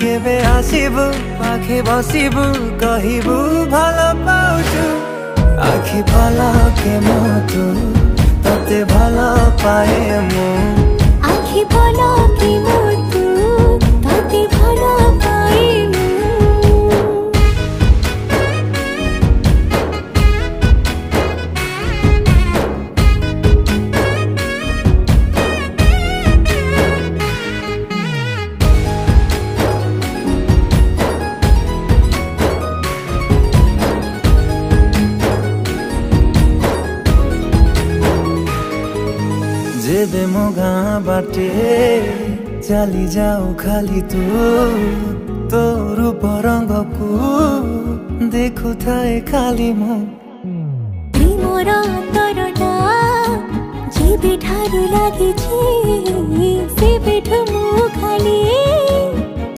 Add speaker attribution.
Speaker 1: केबे आसिबु पाखे बसिबु कहिबु भलो पाउछु आखि पलके मोतु तते भलो पाए मु
Speaker 2: आखि पलके मोतु तते भलो पाए मु
Speaker 1: जेबे मो गाँ बाटे चली जाऊ खाली तो रूप रंग को देखु थाए खाली मो
Speaker 2: प्रेमर तरटा जेबे ठारू लागिछि सेबेठु मु खाली